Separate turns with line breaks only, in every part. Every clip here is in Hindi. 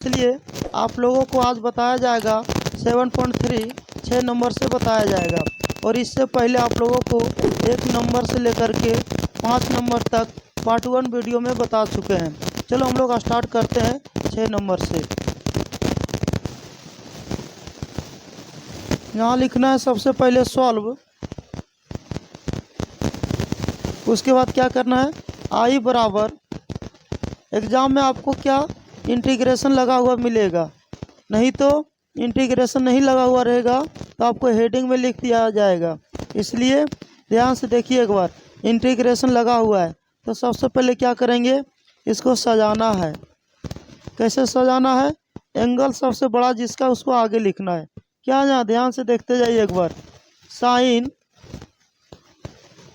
इसलिए आप लोगों को आज बताया जाएगा 7.3 6 नंबर से बताया जाएगा। और इससे पहले आप लोगों को 1 नंबर से लेकर के 5 नंबर तक पार्ट 1 वीडियो में बता चुके हैं। चलो हम लोग स्टार्ट करते हैं 6 नंबर से। यहाँ लिखना है सबसे पहले सॉल्व, उसके बाद क्या करना है आई बराबर, एग्ज़ाम में आपको क्या इंटीग्रेशन लगा हुआ मिलेगा, नहीं तो इंटीग्रेशन नहीं लगा हुआ रहेगा तो आपको हेडिंग में लिख दिया जाएगा। इसलिए ध्यान से देखिए एक बार, इंटीग्रेशन लगा हुआ है तो सबसे पहले क्या करेंगे, इसको सजाना है। कैसे सजाना है, एंगल सबसे बड़ा जिसका उसको आगे लिखना है। क्या यहाँ ध्यान से देखते जाइए एक बार, साइन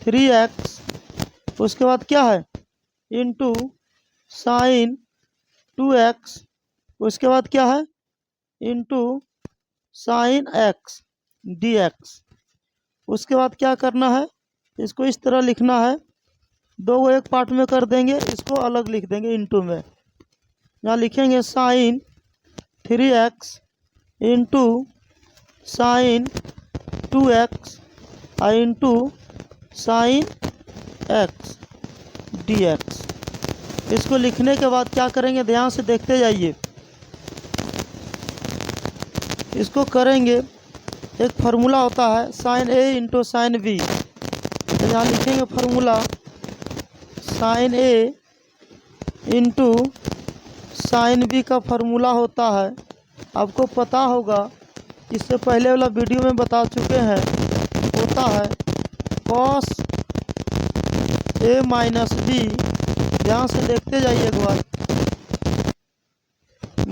3x, उसके बाद क्या है इंटू साइन 2x, उसके बाद क्या है इंटू साइन x dx। उसके बाद क्या करना है, इसको इस तरह लिखना है, दो को एक पार्ट में कर देंगे, इसको अलग लिख देंगे इंटू में। यहाँ लिखेंगे sine 3x into sine 2x into sine x dx। इसको लिखने के बाद क्या करेंगे, ध्यान से देखते जाइए, इसको करेंगे, एक फार्मूला होता है साइन ए इंटू साइन बी। तो यहाँ लिखेंगे फार्मूला साइन ए इंटू साइन बी का फार्मूला होता है, आपको पता होगा, इससे पहले वाला वीडियो में बता चुके हैं, होता है कॉस ए माइनस बी। ध्यान से देखते जाइए एक बार,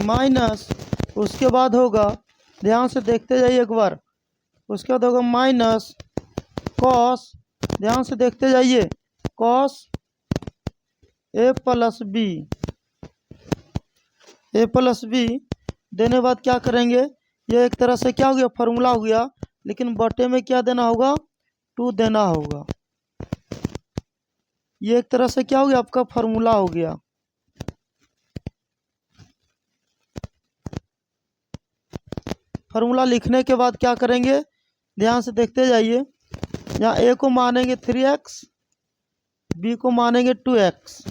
माइनस, उसके बाद होगा, ध्यान से देखते जाइए एक बार, उसके बाद होगा माइनस कॉस, ध्यान से देखते जाइए, cos A plus B, A plus B देने बाद क्या करेंगे, ये एक तरह से क्या हो गया फार्मूला हो गया, लेकिन बटे में क्या देना होगा 2 देना होगा। ये एक तरह से क्या हो गया आपका फार्मूला हो गया। फार्मूला लिखने के बाद क्या करेंगे, ध्यान से देखते जाइए, यहाँ ए को मानेंगे 3x, बी को मानेंगे 2x,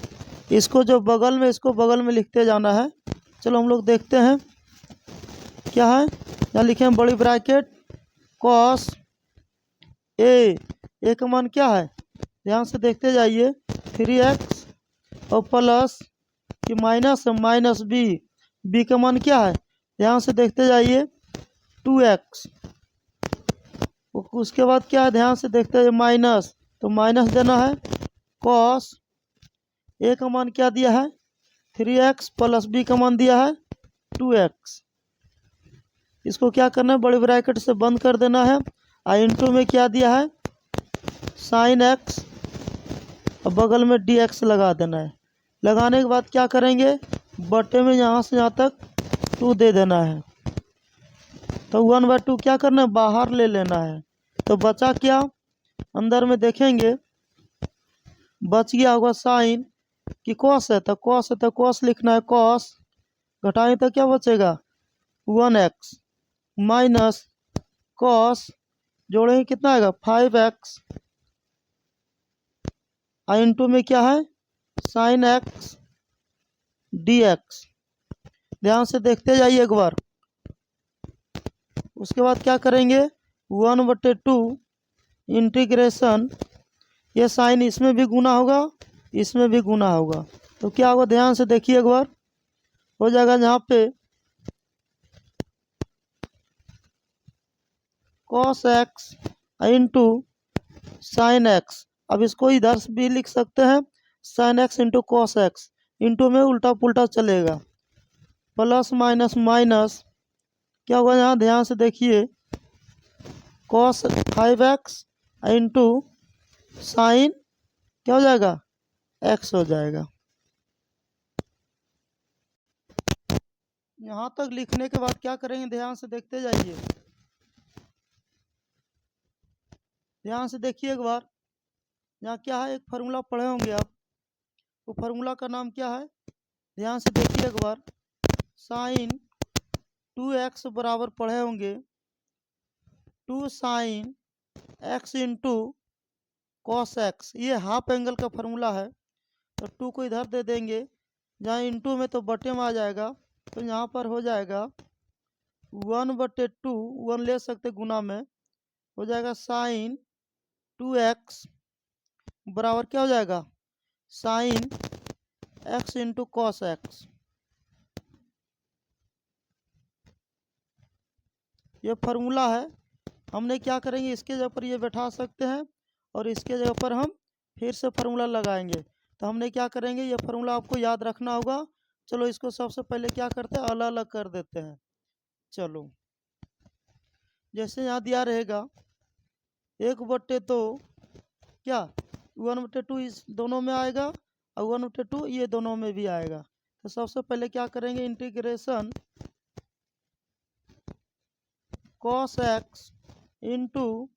इसको जो बगल में, इसको बगल में लिखते जाना है। चलो हम लोग देखते हैं क्या है, यहाँ लिखे हैं बड़ी ब्रैकेट कॉस ए का मान क्या है, ध्यान से देखते जाइए 3x और प्लस कि माइनस माइनस बी का मान क्या है, ध्यान से देखते जाइए 2x। उसके बाद क्या है, ध्यान से देखते जाइए माइनस, तो माइनस देना है, कॉस ए का मान क्या दिया है 3x प्लस बी का मान दिया है 2x। इसको क्या करना है, बड़ी ब्रैकेट से बंद कर देना है, और इंटू में क्या दिया है साइन x और बगल में dx लगा देना है। लगाने के बाद क्या करेंगे, बटे में यहाँ से यहाँ तक 2 दे देना है, तो 1/2 क्या करना है बाहर ले लेना है। तो बचा क्या, अंदर में देखेंगे बच गया होगा साइन कि कॉस है तो कॉस लिखना है, कॉस घटाएं तो क्या बचेगा 1x माइनस कॉस, जोड़ेंगे कितना आएगा 5x, इंटू में क्या है साइन x dx। ध्यान से देखते जाइए एक बार, उसके बाद क्या करेंगे 1/2 इंटीग्रेशन, ये साइन इसमें भी गुना होगा, इसमें भी गुना होगा, तो क्या होगा ध्यान से देखिए एक बार, हो जाएगा यहाँ पे cos x into sine x. अब इसको इधर से भी लिख सकते हैं sine x into cos x, into में उल्टा पुल्टा चलेगा, प्लस माइनस माइनस क्या होगा, यहाँ ध्यान से देखिए कॉस 5x इंटू साइन क्या हो जाएगा x हो जाएगा। यहाँ तक लिखने के बाद क्या करेंगे, ध्यान से देखते जाइए, ध्यान से देखिए एक बार, यहाँ क्या है एक फार्मूला पढ़े होंगे आप, वो फार्मूला का नाम क्या है, ध्यान से देखिए एक बार, साइन 2x बराबर पढ़े होंगे 2 sine x into cos x. ये हाफ एंगल का फॉर्मूला है, तो 2 को इधर दे देंगे, जहाँ इंटू में तो बटे में आ जाएगा, तो यहाँ पर हो जाएगा 1/2, 1 ले सकते गुना में, हो जाएगा साइन 2x बराबर क्या हो जाएगा sine x into cos x. ये फार्मूला है। हमने क्या करेंगे, इसके जगह पर ये बैठा सकते हैं और इसके जगह पर हम फिर से फार्मूला लगाएंगे। तो हमने क्या करेंगे, ये फार्मूला आपको याद रखना होगा। चलो इसको सबसे पहले क्या करते हैं, अलग अलग कर देते हैं। चलो जैसे यहाँ दिया रहेगा 1/2 क्या 1/2 इस दोनों में आएगा और 1/2 ये दोनों में भी आएगा। तो सबसे पहले क्या करेंगे, integration cos x into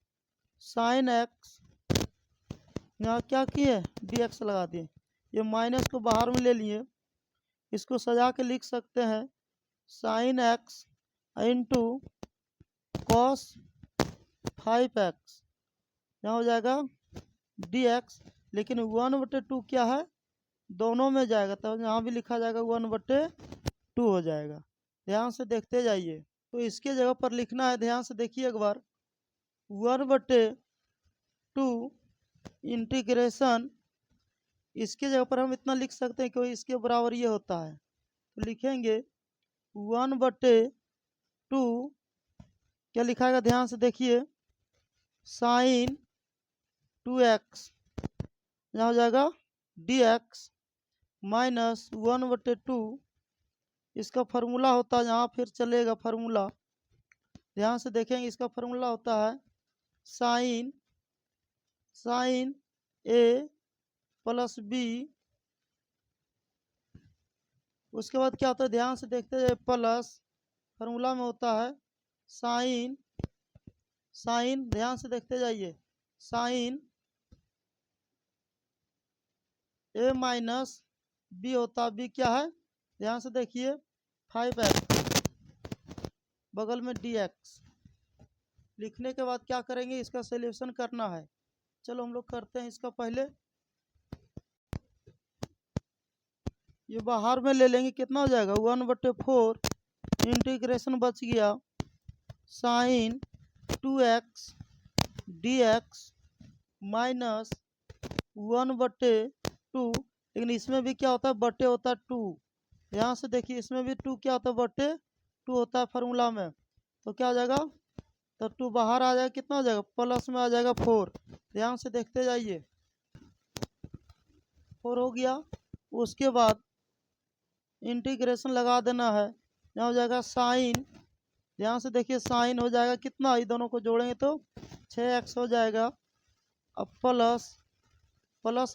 sine x, यहाँ क्या किए dx लगा दिए, ये माइनस को बाहर में ले लिए, इसको सजा के लिख सकते हैं sine x into cos 5x, यहाँ हो जाएगा dx, लेकिन 1/2 क्या है दोनों में जाएगा, तो यहाँ भी लिखा जाएगा 1/2 हो जाएगा। ध्यान से देखते जाइए। तो इसके जगह पर लिखना है, ध्यान से देखिए एक बार, 1/2 इंटीग्रेशन, इसके जगह पर हम इतना लिख सकते हैं कि इसके बराबर ये होता है, तो लिखेंगे 1/2 क्या लिखा है, ध्यान से देखिए साइन 2x, यहाँ हो जाएगा dx माइनस 1/2, इसका फार्मूला होता है, यहाँ फिर चलेगा फार्मूला, ध्यान से देखेंगे, इसका फार्मूला होता है साइन a प्लस b, उसके बाद क्या होता है, ध्यान से देखते जाइए, प्लस फार्मूला में होता है साइन, ध्यान से देखते जाइए, साइन a माइनस b होता, b क्या है ध्यान से देखिए 5x, बगल में dx। लिखने के बाद क्या करेंगे, इसका सॉल्यूशन करना है। चलो हम लोग करते हैं इसका पहले, ये बाहर में ले लेंगे, कितना हो जाएगा 1/4, इंटीग्रेशन बच गया साइन 2x dx माइनस 1/2, लेकिन इसमें भी क्या होता है बटे होता है 2, यहाँ से देखिए इसमें भी 2 क्या होता है बटे 2 होता है फार्मूला में, तो क्या हो जाएगा, तो 2 बाहर आ जाएगा, कितना हो जाएगा प्लस में आ जाएगा 4, ध्यान से देखते जाइए 4 हो गया। उसके बाद इंटीग्रेशन लगा देना है, यहाँ हो जाएगा साइन, ध्यान से देखिए साइन हो जाएगा कितना, ये दोनों को जोड़ेंगे तो 6x हो जाएगा, अब प्लस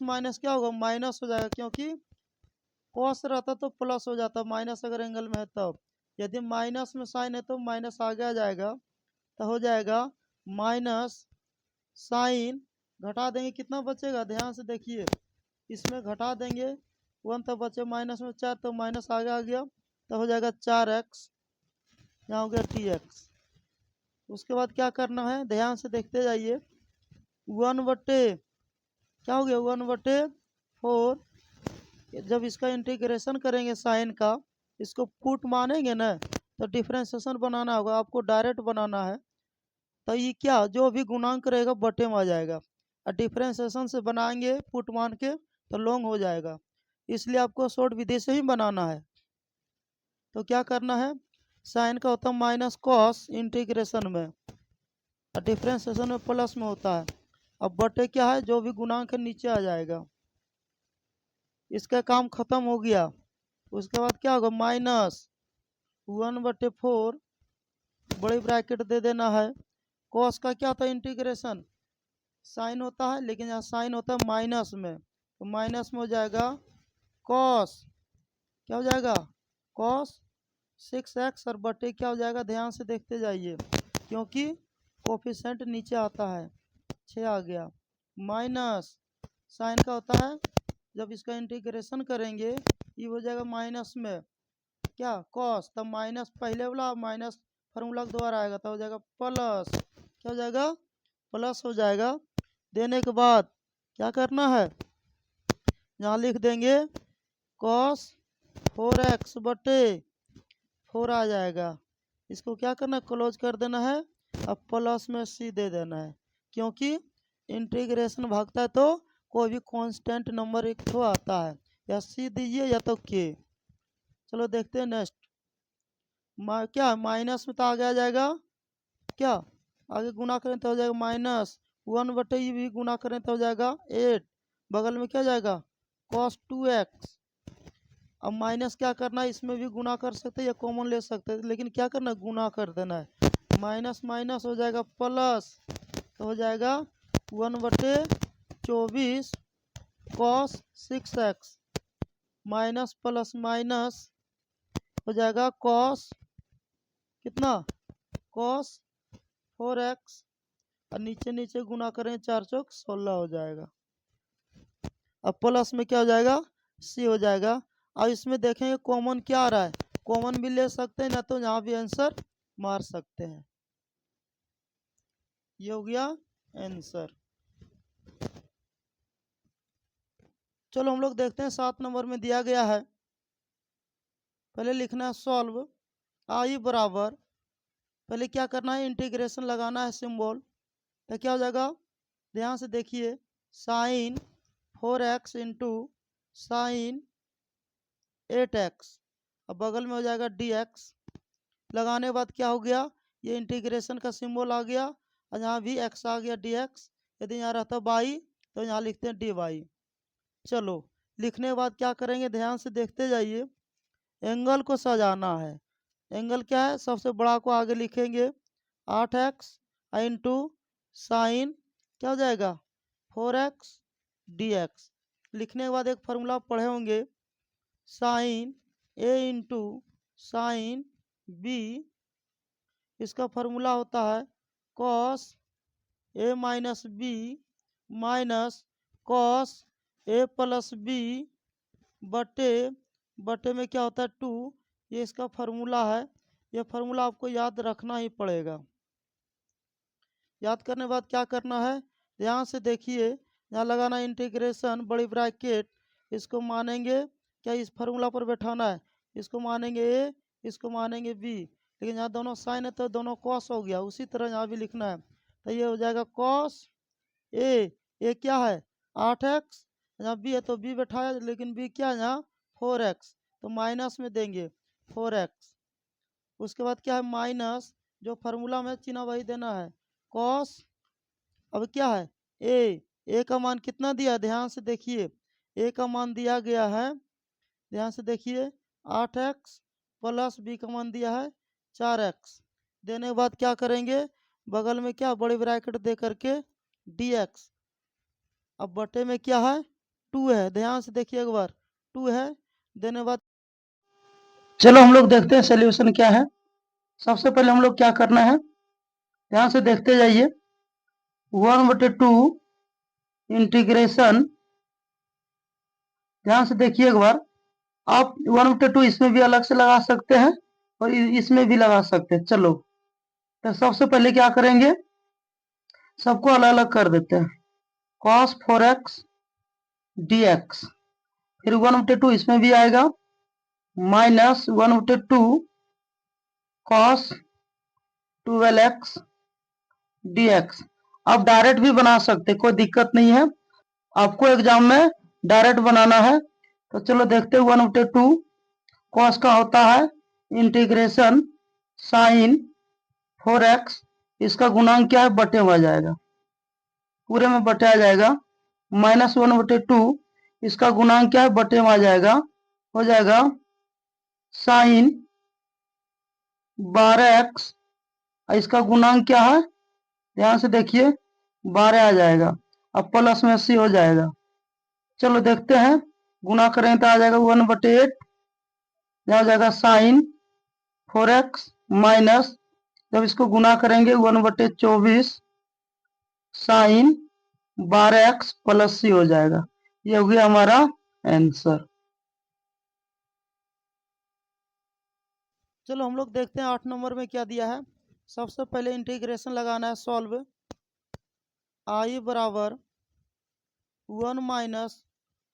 माइनस क्या होगा माइनस हो जाएगा, क्योंकि कॉस रहता तो प्लस हो जाता, माइनस अगर एंगल में है तब, यदि माइनस में साइन है तो माइनस आगे आ जाएगा, तो हो जाएगा माइनस साइन, घटा देंगे कितना बचेगा, ध्यान से देखिए इसमें घटा देंगे 1 तो बचे माइनस में 4, तो माइनस आगे आ गया, तो हो जाएगा 4x, यहाँ हो गया dx। उसके बाद क्या करना है, ध्यान से देखते जाइए, 1/, क्या हो गया 1/4, जब इसका इंटीग्रेशन करेंगे साइन का, इसको पुट मानेंगे ना, तो डिफरेंशिएशन बनाना होगा, आपको डायरेक्ट बनाना है, तो ये क्या जो भी गुणांक रहेगा बटे में आ जाएगा, और डिफरेंशिएशन से बनाएंगे पुट मान के तो लॉन्ग हो जाएगा, इसलिए आपको शॉर्ट विधि से ही बनाना है। तो क्या करना है, साइन का होता है माइनस कॉस इंटीग्रेशन में, और डिफरेंशिएशन में प्लस में होता है, अब बटे क्या है जो भी गुणांक है नीचे आ जाएगा, इसका काम खत्म हो गया। उसके बाद क्या होगा माइनस 1/4, बड़ी ब्रैकेट दे देना है, कॉस का क्या होता है इंटीग्रेशन साइन होता है, लेकिन यहाँ साइन होता है माइनस में, तो माइनस में हो जाएगा कॉस, क्या हो जाएगा कॉस 6x, और बटे क्या हो जाएगा, ध्यान से देखते जाइए क्योंकि कोफिशिएंट नीचे आता है 6 आ गया, माइनस साइन का होता है जब इसका इंटीग्रेशन करेंगे ये हो जाएगा माइनस में, क्या कॉस, तब माइनस पहले वाला माइनस फार्मूला के द्वारा आएगा, तब हो जाएगा प्लस, क्या हो जाएगा प्लस हो जाएगा। देने के बाद क्या करना है, यहाँ लिख देंगे कॉस 4x बटे 4 आ जाएगा। इसको क्या करना है, क्लोज कर देना है। अब प्लस में c दे देना है, क्योंकि इंटीग्रेशन भागता है तो कोई भी कांस्टेंट नंबर एक तो आता है, या c दीजिए या तो k। चलो देखते हैं नेक्स्ट। क्या माइनस में तो आगे आ जाएगा, क्या आगे गुना करें तो हो जाएगा -1 बटे ये भी गुना करें तो हो जाएगा 8, बगल में क्या जाएगा cos 2x। अब माइनस क्या करना है, इसमें भी गुना कर सकते हैं या कॉमन ले सकते हैं, लेकिन क्या करना है गुना कर देना है। माइनस माइनस हो जाएगा प्लस, तो हो जाएगा 1 बटे 24 cos 6x minus plus minus हो जाएगा cos कितना cos 4x, और नीचे नीचे गुना करें 4 चौक 16 हो जाएगा। अब प्लस में क्या हो जाएगा c हो जाएगा। अब इसमें देखेंगे कॉमन क्या आ रहा है, कॉमन भी ले सकते हैं ना, तो यहाँ भी आंसर मार सकते हैं। ये हो गया आंसर। चलो हम लोग देखते हैं 7 नंबर में दिया गया है। पहले लिखना है सॉल्व आई बराबर, पहले क्या करना है इंटीग्रेशन लगाना है सिंबल, तो क्या हो जाएगा ध्यान से देखिए sign 4x into sine 8x, अब बगल में हो जाएगा dx। लगाने के बाद क्या हो गया, ये इंटीग्रेशन का सिंबल आ गया, और यहाँ भी x आ गया dx। यदि यहाँ रहता y तो यहाँ लिखते हैं dy। चलो लिखने के बाद क्या करेंगे, ध्यान से देखते जाइए। एंगल को सजाना है, एंगल क्या है सबसे बड़ा को आगे लिखेंगे 8x इंटू साइन क्या हो जाएगा 4x dx। लिखने के बाद एक फार्मूला पढ़े होंगे sine a into sine b, इसका फार्मूला होता है cos a minus b minus cos a plus b बटे बटे में क्या होता है 2, ये इसका फार्मूला है। ये फार्मूला आपको याद रखना ही पड़ेगा। याद करने के बाद क्या करना है, ध्यान से देखिए, यहाँ लगाना इंटीग्रेशन बड़ी ब्रैकेट, इसको मानेंगे क्या इस फार्मूला पर बैठाना है, इसको मानेंगे ए, इसको मानेंगे बी, लेकिन यहाँ दोनों साइन है तो दोनों कॉस हो गया, उसी तरह यहाँ भी लिखना है। तो ये हो जाएगा कॉस ए क्या है 8x, यहाँ बी है तो बी बैठाया, लेकिन बी क्या है यहाँ 4x, तो माइनस में देंगे 4x। उसके बाद क्या है माइनस, जो फार्मूला में चिन्ह वही देना है कॉस, अब क्या है ए का मान कितना दिया ध्यान से देखिए, ए का मान दिया गया है ध्यान से देखिए 8x प्लस बी का मान दिया है 4x। देने के बाद क्या करेंगे, बगल में क्या बड़ी ब्रैकेट दे करके dx। अब बटे में क्या है 2 है, ध्यान से देखिए एक बार 2 है। देने के बाद चलो हम लोग देखते हैं सोल्यूशन क्या है। सबसे पहले हम लोग क्या करना है, ध्यान से देखते जाइए 1/2 इंटीग्रेशन, ध्यान से देखिए एक बार, आप 1/2 इसमें भी अलग से लगा सकते हैं और इसमें भी लगा सकते हैं। चलो तो सबसे पहले क्या करेंगे, सबको अलग अलग कर देते हैं cos 4x dx, फिर 1/2 इसमें भी आएगा माइनस 1/2 cos 12x dx। आप डायरेक्ट भी बना सकते, कोई दिक्कत नहीं है, आपको एग्जाम में डायरेक्ट बनाना है। तो चलो देखते हैं 1/2 cos का होता है इंटीग्रेशन साइन 4x, इसका गुणांक क्या है बटे में आ जाएगा, पूरे में बटे आ जाएगा, माइनस 1/2 इसका गुणांक क्या है बटे में आ जाएगा, हो जाएगा साइन 12x, इसका गुणांक क्या है ध्यान से देखिए 12 आ जाएगा, अब प्लस में c हो जाएगा। चलो देखते हैं, गुना करें तो आ जाएगा 1/8, यहाँ हो जाएगा साइन 4x माइनस, जब इसको गुना करेंगे 1/24 साइन 12x प्लस c हो जाएगा। ये हो गया हमारा आंसर। चलो हम लोग देखते हैं 8 नंबर में क्या दिया है। सबसे पहले इंटीग्रेशन लगाना है। सॉल्व आई बराबर 1 माइनस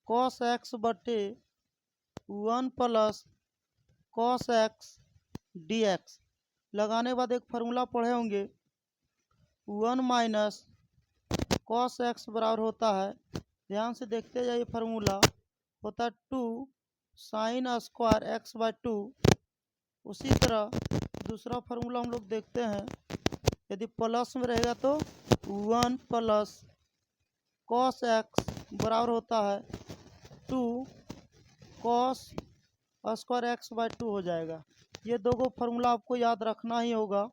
कॉस एक्स बटे 1 plus cos x D x. लगाने के बाद एक फार्मूला पढ़े होंगे, 1 माइनस कॉस एक्स बराबर होता है, ध्यान से देखते जाइए, फार्मूला होता है 2 साइन स्क्वायर एक्स बाय 2। उसी तरह दूसरा फार्मूला हम लोग देखते हैं, यदि प्लस में रहेगा तो 1 प्लस कॉस एक्स बराबर होता है 2 कॉस स्क्वायर एक्स बाय 2 हो जाएगा। ये दो को फार्मूला आपको याद रखना ही होगा।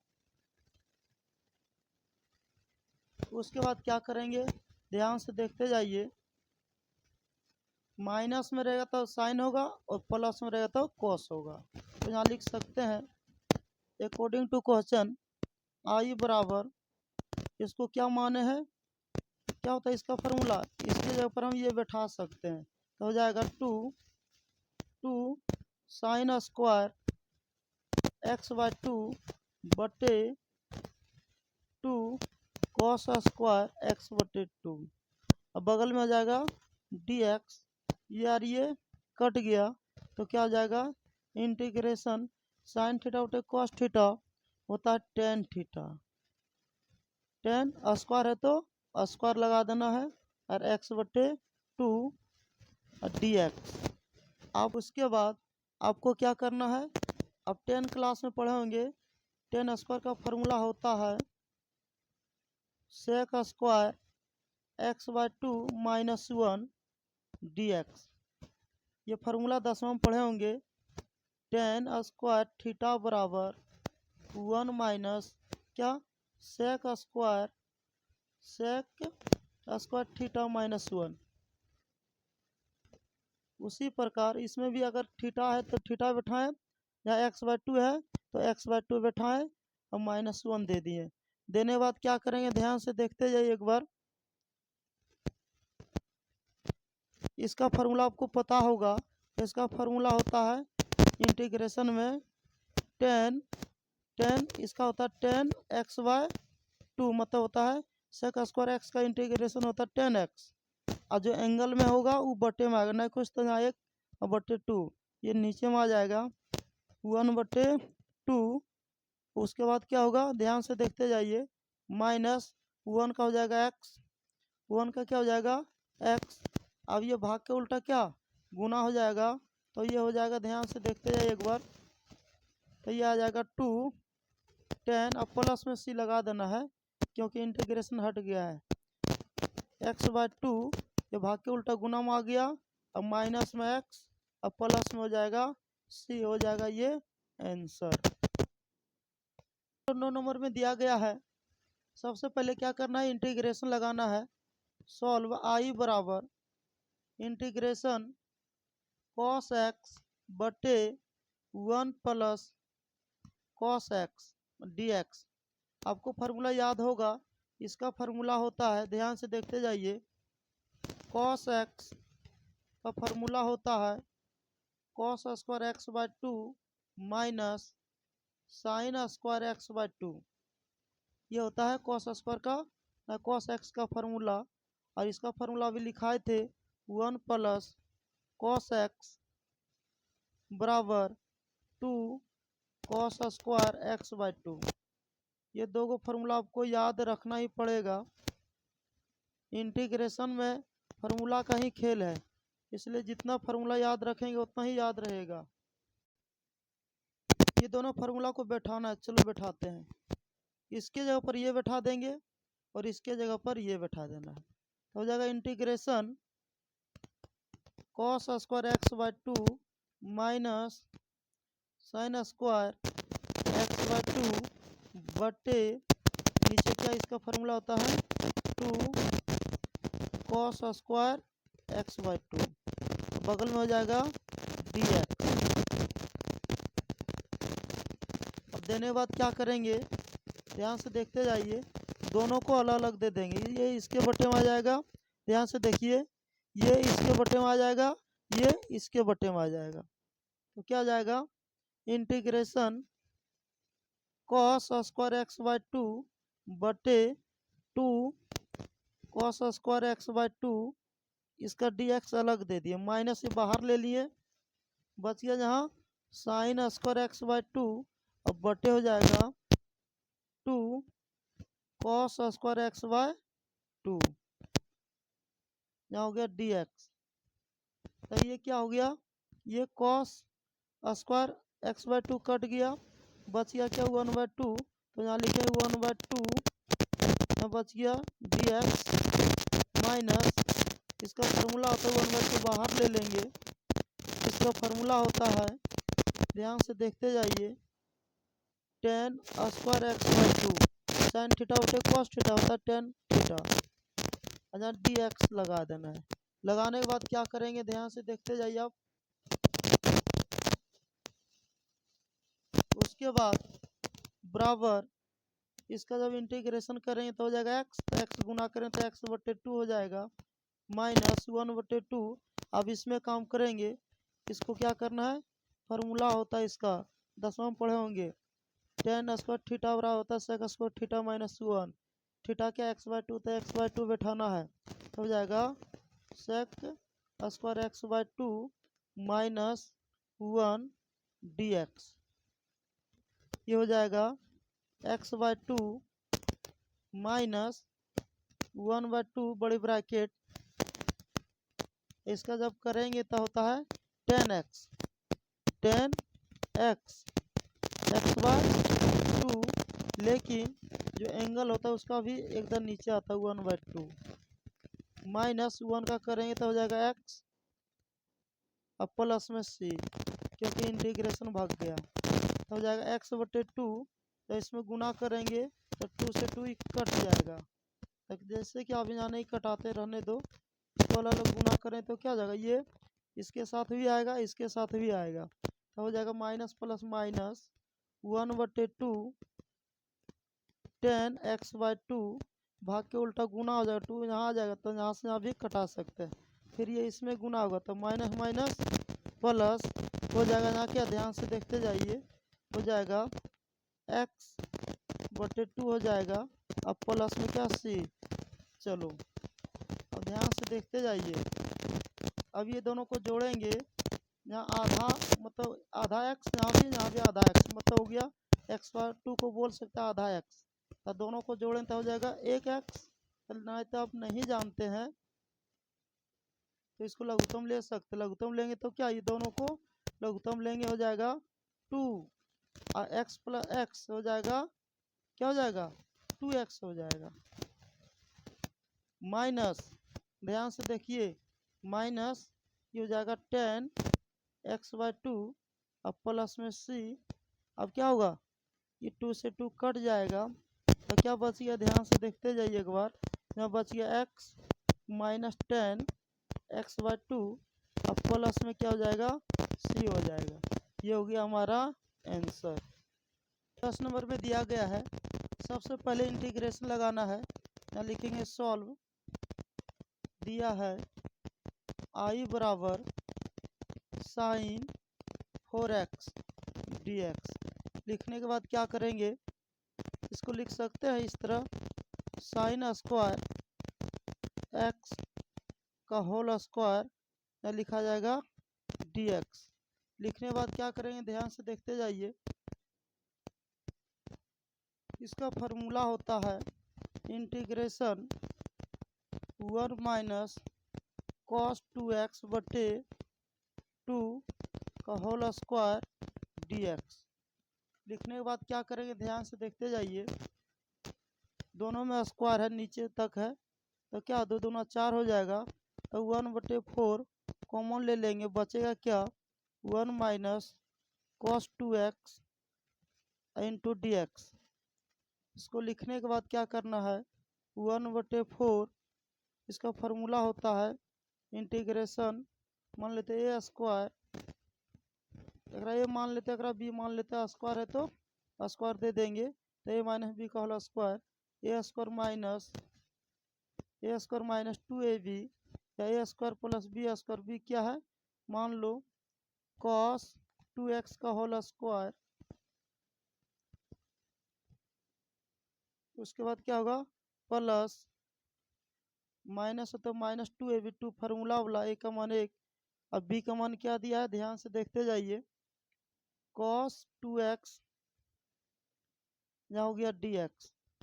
उसके बाद क्या करेंगे, ध्यान से देखते जाइए, माइनस में रहेगा तो साइन होगा और प्लस में रहेगा तो कॉस होगा। तो यहाँ लिख सकते हैं अकॉर्डिंग टू क्वेश्चन आई बराबर, इसको क्या माने हैं, क्या होता है इसका फार्मूला, इसके जगह पर हम ये बैठा सकते हैं तो हो जाएगा 2 साइन स्क्वायर एक्स बाय 2 बटे 2 कॉस स्क्वायर एक्स बटे 2। अब बगल में हो जाएगा डी एक्स, यार ये कट गया तो क्या हो जाएगा, इंटीग्रेशन साइन थीटा बटे कॉस थीटा होता है टेन थीटा। टेन स्क्वायर है तो स्क्वायर लगा देना है और एक्स बटे 2 डी एक्स। अब उसके बाद आपको क्या करना है, अब 10 क्लास में पढ़े होंगे, 10 स्क्वायर का फार्मूला होता है sec square x by 2 minus 1 d x. ये फार्मूला 10वां में पढ़े होंगे, 10 स्क्वायर थीटा बराबर 1 माइनस क्या, सेक स्क्वायर थीटा माइनस 1। उसी प्रकार इसमें भी अगर थीटा है तो थीटा बैठाएं, या एक्स बाय 2 है तो एक्स बाय 2 बैठाएं और माइनस 1 दे दिए। देने के बाद क्या करेंगे, ध्यान से देखते जाइए एक बार, इसका फार्मूला आपको पता होगा। इसका फार्मूला होता है इंटीग्रेशन में 10 इसका होता है 10 एक्स बाय 2, मतलब होता है सेक स्क्वायर एक्स का इंटीग्रेशन होता है 10x, और जो एंगल में होगा वो बटे में आएगा, नहीं कुछ तो यहाँ 1 और बटे 2, ये नीचे में आ जाएगा 1 बटे 2। उसके बाद क्या होगा, ध्यान से देखते जाइए, माइनस 1 का हो जाएगा x, 1 का क्या हो जाएगा x। अब ये भाग के उल्टा क्या गुना हो जाएगा, तो ये हो जाएगा, ध्यान से देखते जाइए एक बार, तो ये आ जाएगा 2 10, अब प्लस में c लगा देना है क्योंकि इंटीग्रेशन हट गया है, x बाय 2, ये भाग के उल्टा गुना में आ गया, अब माइनस में x, अब प्लस में हो जाएगा c, हो जाएगा ये आंसर। तो 9 नंबर में दिया गया है, सबसे पहले क्या करना है, इंटीग्रेशन लगाना है। सॉल्व आई बराबर इंटीग्रेशन कॉस एक्स बटे 1 plus cos x D x. आपको फार्मूला याद होगा, इसका फार्मूला होता है, ध्यान से देखते जाइए, कॉस एक्स का फार्मूला होता है cos square x by 2 minus sine square x by 2। ये होता है कॉस स्क्वायर का कॉस एक्स का फार्मूला, और इसका फार्मूला अभी लिखाए थे 1 प्लस कॉस एक्स बराबर 2 कॉस स्क्वायर एक्स बाय 2। ये दो गो फार्मूला आपको याद रखना ही पड़ेगा। इंटीग्रेशन में फार्मूला का ही खेल है, इसलिए जितना फार्मूला याद रखेंगे उतना ही याद रहेगा। ये दोनों फार्मूला को बैठाना है, चलो बैठाते हैं। इसके जगह पर ये बैठा देंगे और इसके जगह पर ये बैठा देना है, तो हो जाएगा integration cos square x by 2 minus sine square x by 2 बटे, नीचे क्या इसका फार्मूला होता है 2 कॉस स्क्वायर एक्स बाय 2, बगल में हो जाएगा डी एक्स। अब देने के बाद क्या करेंगे, ध्यान से देखते जाइए, दोनों को अलग अलग दे देंगे, ये इसके बटे में आ जाएगा, ध्यान से देखिए, ये इसके बटे में आ जाएगा, ये इसके बटे में आ जाएगा, तो क्या आ जाएगा integration cos square x by two बटे two cos square x by two, इसका डी एक्स अलग दे दिए, माइनस से बाहर ले लिए, बच गया जहाँ sine square x by two, अब बटे हो जाएगा two cos square x by two, यहाँ हो गया डी एक्स। तो ये क्या हो गया, ये cos square x by to cut गया, बच गया क्या 1/2, तो यहाँ लिखे 1/2, यहाँ बच गया डी एक्स माइनस, इसका फार्मूला होता है 1/2 बाहर ले लेंगे, इसका फार्मूला होता है, ध्यान से देखते जाइए, ten square x by to sine theta बटे कॉस थीटा होता है टेन थीटा, यहाँ डी एक्स लगा देना है। लगाने के बाद क्या करेंगे, ध्यान से देखते जाइए आप, उसके बाद बराबर इसका जब इंटीग्रेशन करेंगे तो हो जाएगा एक्स, तो एक्स गुना करें तो एक्स बटे टू हो जाएगा, माइनस 1/2। अब इसमें काम करेंगे, इसको क्या करना है, फार्मूला होता है इसका 10वां में पढ़े होंगे, टेन स्क्वायर थीटा बराबर होता है sec square theta minus 1, theta क्या एक्स बाई टू, तो एक्स बाई टू बैठाना है, तो हो जाएगा sec square x by two minus 1 d x, ये हो जाएगा एक्स बाई टू माइनस 1/2 बड़ी ब्रैकेट, इसका जब करेंगे तो होता है 10x, 10x x by to, लेकिन जो एंगल होता है उसका भी एकदम नीचे आता है 1/2, माइनस 1 का करेंगे तो हो जाएगा x, अब प्लस में c, क्योंकि इंटीग्रेशन भाग गया, तो हो जाएगा x बटे टू, तो इसमें गुना करेंगे तो 2 से 2 कट जाएगा, तो जैसे कि आप यहाँ नहीं कटाते रहने दो, तो अलग गुना करें तो क्या हो जाएगा, ये इसके साथ भी आएगा इसके साथ भी आएगा, तो हो जाएगा minus plus minus 1/2 10x by two, भाग के उल्टा गुना हो जाएगा, 2 यहाँ आ जाएगा तो यहाँ से यहाँ भी कटा सकते हैं, फिर ये इसमें गुना होगा तो माइनस माइनस प्लस हो जाएगा, यहाँ क्या ध्यान से देखते जाइए, हो जाएगा x बटे टू हो जाएगा, अब प्लस में क्या c, चलो अब ध्यान से देखते जाइए, अब ये दोनों को जोड़ेंगे, यहाँ आधा मतलब आधा एक्स, यहाँ भी आधा एक्स, मतलब हो गया एक्स बार टू को बोल सकते हैं आधा एक्स, तो दोनों को जोड़ें तो हो जाएगा एक एक्स, नहीं तो आप नहीं जानते हैं तो इसको लघुत्तम ले सकते, लघुत्तम लेंगे तो क्या, ये दोनों को लघुत्तम लेंगे हो जाएगा 2 और x प्लस एक्स हो जाएगा, क्या हो जाएगा 2x हो जाएगा, माइनस ध्यान से देखिए माइनस ये हो जाएगा 10x बाई टू, अब प्लस में c, अब क्या होगा, ये 2 से 2 कट जाएगा, तो क्या बच गया, ध्यान से देखते जाइए एक बार, यहाँ बच गया x minus 10x by two, अब प्लस में क्या हो जाएगा c हो जाएगा, ये हो गया हमारा आंसर। 10 नंबर में दिया गया है, सबसे पहले इंटीग्रेशन लगाना है, यहाँ लिखेंगे सॉल्व, दिया है i बराबर साइन 4x dx, लिखने के बाद क्या करेंगे, इसको लिख सकते हैं इस तरह, साइन स्क्वायर x का होल स्क्वायर, या लिखा जाएगा dx, लिखने के बाद क्या करेंगे, ध्यान से देखते जाइए, इसका फार्मूला होता है इंटीग्रेशन 1 माइनस कॉस 2x बटे 2 का होल स्क्वायर dx, लिखने के बाद क्या करेंगे, ध्यान से देखते जाइए, दोनों में स्क्वायर है नीचे तक है, तो क्या 2 दूना 4 हो जाएगा, तो 1/4 कॉमन ले लेंगे, बचेगा क्या 1 minus cos 2x into dx, इसको लिखने के बाद क्या करना है 1/4, इसका फार्मूला होता है इंटीग्रेशन, मान लेते हैं ए स्क्वायर, एक ए मान लेते हैं बी मान लेते हैं, स्क्वायर है तो स्क्वायर दे देंगे, तो ए माइनस बी का whole square, a square minus 2ab, या a square plus b square, b क्या है मान लो कॉस 2x का होल स्क्वायर उसके बाद क्या होगा प्लस माइनस है तो -2ab 2 फार्मूला वाला a का मान 1। अब b का मान क्या दिया है ध्यान से देखते जाइए cos 2x यहाँ हो गया dx।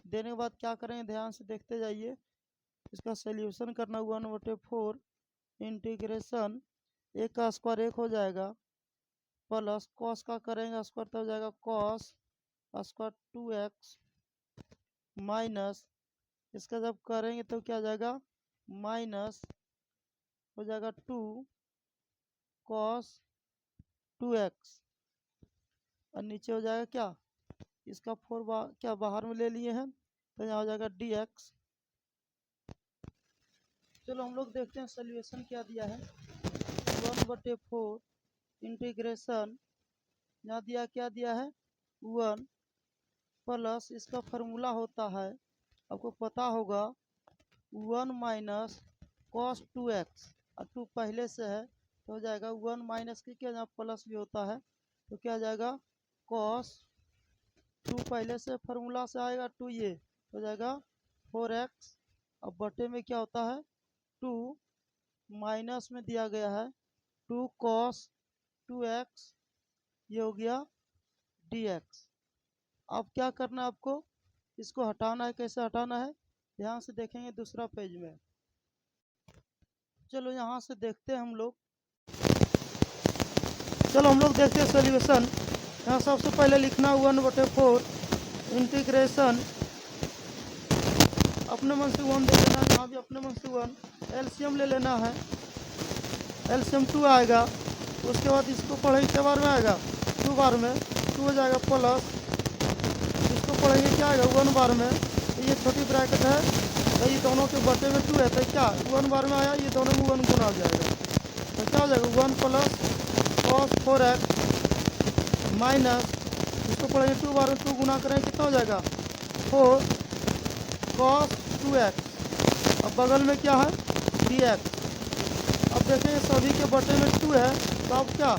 देने के बाद क्या करेंगे ध्यान से देखते जाइए इसका सोल्यूशन करना 1/4 इंटीग्रेशन a का स्क्वायर 1 हो जाएगा प्लस cos का करेंगे स्क्वायर तो हो जाएगा cos स्क्वायर 2x माइनस इसका जब करेंगे तो क्या हो जाएगा माइनस हो जाएगा 2 cos 2x और नीचे हो जाएगा क्या इसका 4 क्या बाहर में ले लिए हैं तो यहाँ हो जाएगा dx। चलो हम लोग देखते हैं सोल्यूशन क्या दिया है 1/4 इंटीग्रेशन यहाँ दिया क्या दिया है 1 प्लस इसका फार्मूला होता है आपको पता होगा 1 माइनस cos 2x और 2 पहले से है तो हो जाएगा 1 माइनस की क्या यहाँ प्लस भी होता है तो क्या हो जाएगा cos 2 पहले से फार्मूला से आएगा 2 ये हो जाएगा 4x। अब बटे में क्या होता है 2 माइनस में दिया गया है 2 cos 2x ये हो गया dx। अब क्या करना है आपको इसको हटाना है कैसे हटाना है ध्यान से देखेंगे दूसरा पेज में। चलो यहाँ से देखते हैं हम लोग देखते हैं सोल्यूशन। यहाँ सबसे पहले लिखना 1/4 इंटीग्रेशन अपने मन से 1 दे लेना है यहाँ भी अपने मन से 1 एलसीएम ले लेना है एलसीएम 2 आएगा उसके बाद इसको पढ़ेंगे क्या बार में आएगा 2 बार में 2 हो जाएगा प्लस इसको पढ़ेंगे क्या आएगा 1 बार में तो ये छोटी ब्रैकेट है तो ये दोनों के बटे में 2 है तो क्या 1 बार में आया ये दोनों में 1 गुना आ जाएगा तो क्या हो जाएगा 1 प्लस cos 4x माइनस इसको पढ़ेंगे 2 बार में 2 गुना करेंगे कितना हो जाएगा 4 cos 2x। अब बगल में क्या है dx। अब देखेंगे सभी के बटे में 2 है तो अब क्या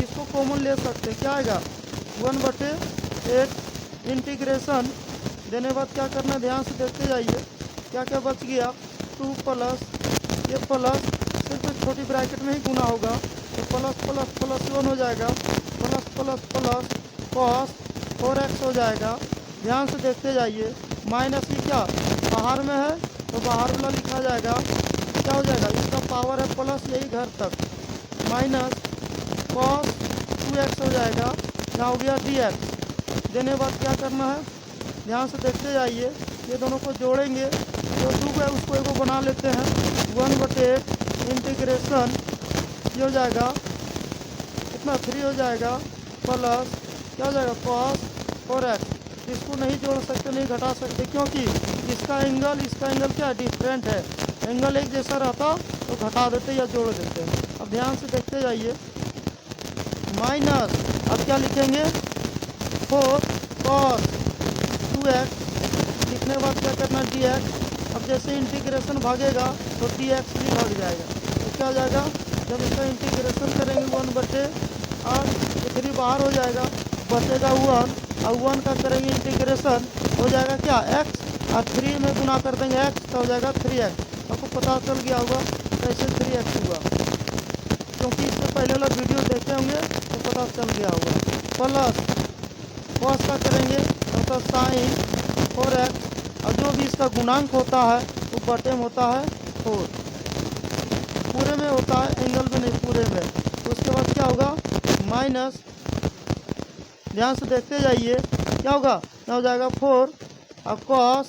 इसको कॉमन ले सकते हैं क्या आएगा 1/8 इंटीग्रेशन देने के बाद क्या करना है ध्यान से देखते जाइए क्या क्या बच गया 2 प्लस ये प्लस सिर्फ छोटी ब्रैकेट में ही गुना होगा तो प्लस प्लस प्लस 1 हो जाएगा plus plus plus cos 4x हो जाएगा। ध्यान से देखते जाइए माइनस की क्या बाहर में है तो बाहर वाला लिखा जाएगा क्या हो जाएगा इसका पावर है प्लस यही घर तक माइनस cos 2x हो जाएगा यहाँ हो गया dx। देने के बाद क्या करना है ध्यान से देखते जाइए ये दोनों को जोड़ेंगे तो 2 है उसको एगो बना लेते हैं 1/8 इंटीग्रेशन ये हो जाएगा कितना 3 हो जाएगा प्लस क्या हो जाएगा cos 4x। इसको नहीं जोड़ सकते नहीं घटा सकते क्योंकि इसका एंगल क्या डिफरेंट है एंगल एक जैसा रहता तो घटा देते या जोड़ देते। अब ध्यान से देखते जाइए माइनस अब क्या लिखेंगे 4 cos 2x लिखने के बाद क्या करना dx। अब जैसे इंटीग्रेशन भागेगा तो dx भी भाग जाएगा तो क्या हो जाएगा जब इसका इंटीग्रेशन करेंगे 1/8 तो 3 बाहर हो जाएगा बचेगा 1 और 1 का करेंगे इंटीग्रेशन हो जाएगा क्या x और 3 में गुना कर देंगे x तो हो जाएगा 3x। आपको पता चल गया होगा कैसे 3x हुआ क्योंकि इससे पहले वाला वीडियो देखे होंगे तो पता चल गया होगा। प्लस cos का करेंगे तो साइन 4x और जो भी इसका गुणांक होता है वो बटे में होता है 4 पूरे में होता है एंगल में नहीं पूरे में। तो उसके बाद क्या होगा माइनस ध्यान से देखते जाइए क्या होगा क्या हो जाएगा 4 और cos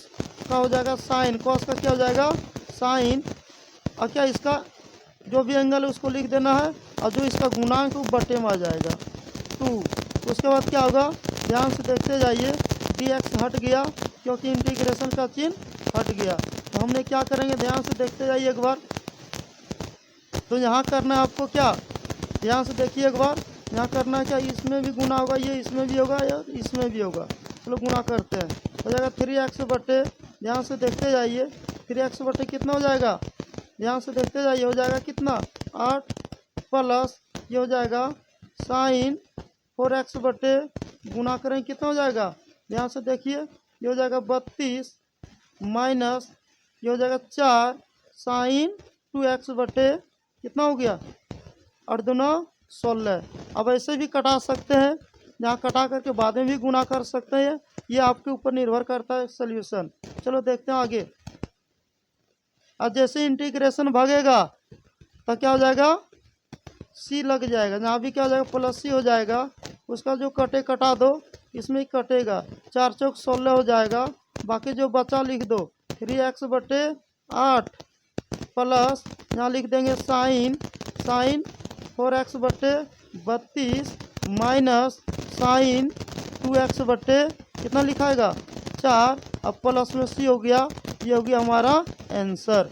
का हो जाएगा साइन cos का क्या हो जाएगा साइन और क्या इसका जो भी एंगल है उसको लिख देना है और जो इसका गुणांक वो बटे में आ जाएगा 2। उसके बाद क्या होगा ध्यान से देखते जाइए dx हट गया क्योंकि इंटीग्रेशन का चिन्ह हट गया। तो हमने क्या करेंगे ध्यान से देखते जाइए एक बार तो यहाँ करना है आपको क्या ध्यान से देखिए एक बार यहाँ करना है क्या इसमें भी गुना होगा ये इसमें भी होगा या इसमें भी होगा चलो गुना करते हैं हो जाएगा 3x बटे ध्यान से देखते जाइए 3x बटे कितना हो जाएगा ध्यान से देखते जाइए हो जाएगा कितना 8 प्लस ये हो जाएगा साइन 4x बटे गुना करें कितना हो जाएगा ध्यान से देखिए ये हो जाएगा 32 माइनस ये हो जाएगा 4 साइन 2x बटे कितना हो गया 8 दूना 16। अब ऐसे भी कटा सकते हैं, यहाँ कटा करके बाद में भी गुना कर सकते हैं, ये आपके ऊपर निर्भर करता है सोल्यूशन। चलो देखते हैं आगे। अब जैसे इंटीग्रेशन भागेगा तो क्या हो जाएगा सी लग जाएगा, यहाँ भी क्या हो जाएगा प्लस सी हो जाएगा, उसका जो कटे कटा दो, इसमें ही कटेगा, 4 चौक 16 हो जाएगा, बाकी जो बचा लिख दो 3x बटे 8 प्लस यहाँ लिख देंगे साइन 4x बटे 32 माइनस साइन 2x बटे कितना लिखाएगा 4, अब प्लस में सी हो गया, ये हो गया हमारा आंसर।